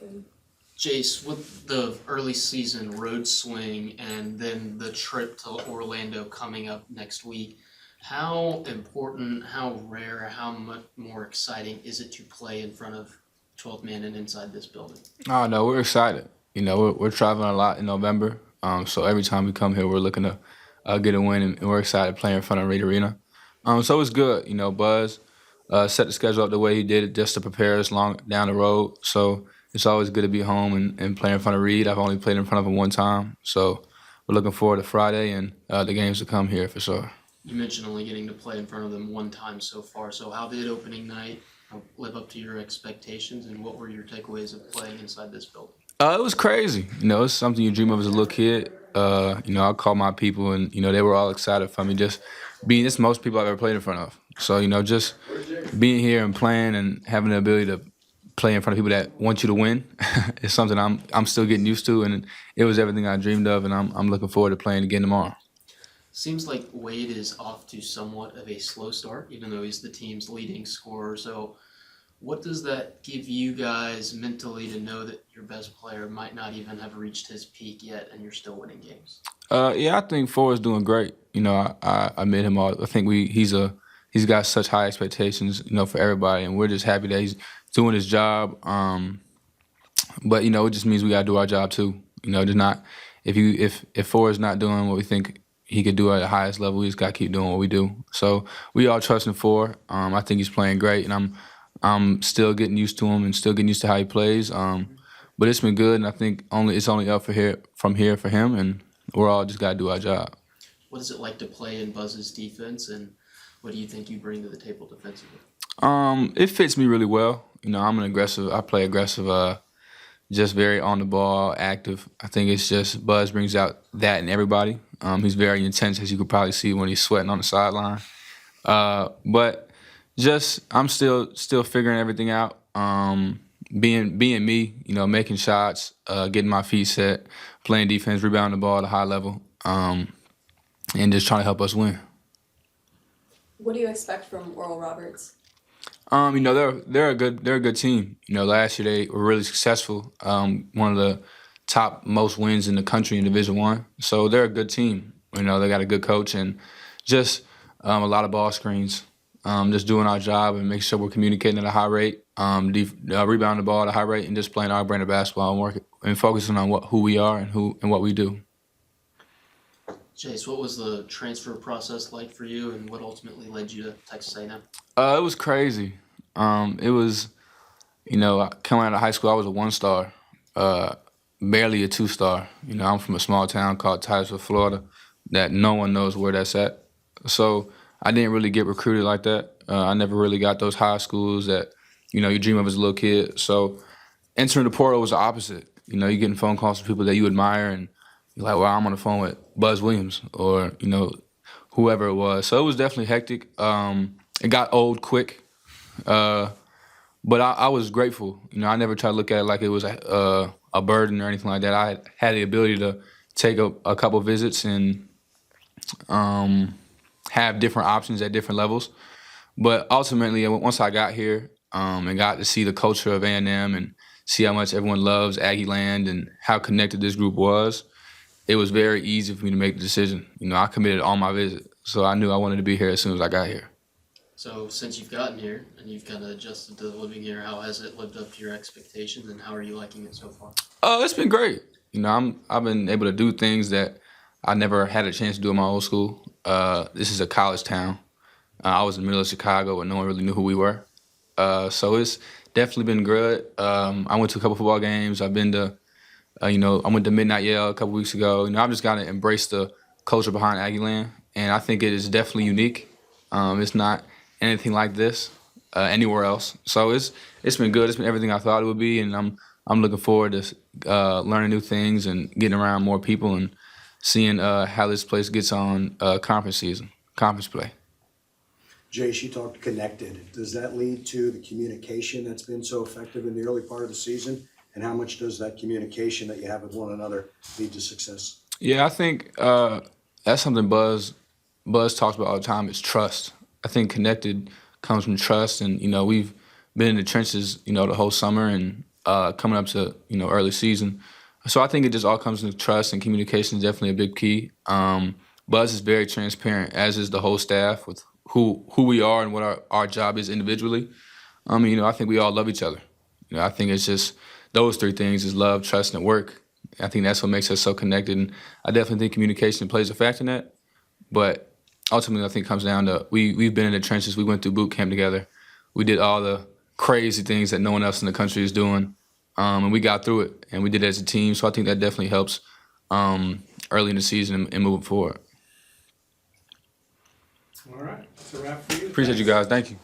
good. Jace, with the early season road swing and then the trip to Orlando coming up next week, how important, how rare, how much more exciting is it to play in front of 12 men and inside this building? Oh no, we're excited. We're traveling a lot in November. So every time we come here, we're looking to get a win, and we're excited playing in front of Reed Arena. So it's good. Buzz set the schedule up the way he did it just to prepare us long down the road. So it's always good to be home and play in front of Reed. I've only played in front of him one time, so we're looking forward to Friday and the games to come here for sure. You mentioned only getting to play in front of them one time so far. So how did opening night live up to your expectations, and what were your takeaways of playing inside this building? It was crazy. It's something you dream of as a little kid. I called my people, and they were all excited for me. Just being this most people I've ever played in front of. So just being here and playing and having the ability to play in front of people that want you to win is something I'm still getting used to, and it was everything I dreamed of, and I'm looking forward to playing again tomorrow. Seems like Wade is off to somewhat of a slow start, even though he's the team's leading scorer. So what does that give you guys mentally to know that your best player might not even have reached his peak yet and you're still winning games? Yeah, I think Ford is doing great. I met him all. I think he's got such high expectations, for everybody, and we're just happy that he's doing his job. But it just means we gotta do our job too. Just not if Ford's not doing what we think he could do at the highest level, we just gotta keep doing what we do. So we all trust in Ford. I think he's playing great, and I'm still getting used to him and still getting used to how he plays. But it's been good, and I think it's only up from here for him, and we're all just gotta do our job. What is it like to play in Buzz's defense, and what do you think you bring to the table defensively? It fits me really well. I play aggressive, just very on the ball, active. I think it's just Buzz brings out that in everybody. He's very intense, as you could probably see when he's sweating on the sideline. But just I'm still figuring everything out. Being me, making shots, getting my feet set, playing defense, rebounding the ball at a high level, and just trying to help us win. What do you expect from Oral Roberts? They're a good team. Last year they were really successful. One of the top most wins in the country in Division I. So they're a good team. They got a good coach and just a lot of ball screens. Just doing our job and making sure we're communicating at a high rate, rebounding the ball at a high rate, and just playing our brand of basketball and working and focusing on who we are and what we do. Jace, what was the transfer process like for you, and what ultimately led you to Texas A&M? It was crazy. It was, coming out of high school, I was a 1-star, barely a 2-star. I'm from a small town called Titusville, Florida, that no one knows where that's at. So I didn't really get recruited like that. I never really got those high schools that, you dream of as a little kid. So entering the portal was the opposite. You're getting phone calls from people that you admire, and you're like, well, I'm on the phone with Buzz Williams or, whoever it was. So it was definitely hectic. It got old quick. But I was grateful. I never tried to look at it like it was a burden or anything like that. I had the ability to take a couple visits and have different options at different levels. But ultimately, once I got here and got to see the culture of A&M and see how much everyone loves Aggie Land and how connected this group was, it was very easy for me to make the decision. I committed on my visit, so I knew I wanted to be here as soon as I got here. So since you've gotten here and you've kind of adjusted to living here, how has it lived up to your expectations, and how are you liking it so far? It's been great. I've been able to do things that I never had a chance to do in my old school. This is a college town. I was in the middle of Chicago and no one really knew who we were. So it's definitely been good. I went to a couple football games. I've been to, I went to Midnight Yale a couple weeks ago. I've just got to embrace the culture behind Aggie Land, and I think it is definitely unique. It's not anything like this anywhere else. So it's been good. It's been everything I thought it would be, and I'm looking forward to learning new things and getting around more people and seeing how this place gets on conference play. Jace, you talked connected. Does that lead to the communication that's been so effective in the early part of the season? And how much does that communication that you have with one another lead to success? Yeah, I think that's something Buzz talks about all the time is trust. I think connected comes from trust, and we've been in the trenches, the whole summer, and coming up to early season. So I think it just all comes into trust, and communication is definitely a big key. Buzz is very transparent, as is the whole staff, with who we are and what our job is individually. I think we all love each other. I think it's just those three things: is love, trust, and work. I think that's what makes us so connected, and I definitely think communication plays a factor in that. But ultimately, I think it comes down to we've been in the trenches. We went through boot camp together. We did all the crazy things that no one else in the country is doing, and we got through it, and we did it as a team. So I think that definitely helps early in the season and moving forward. All right, that's a wrap for you. Appreciate you guys. Thank you.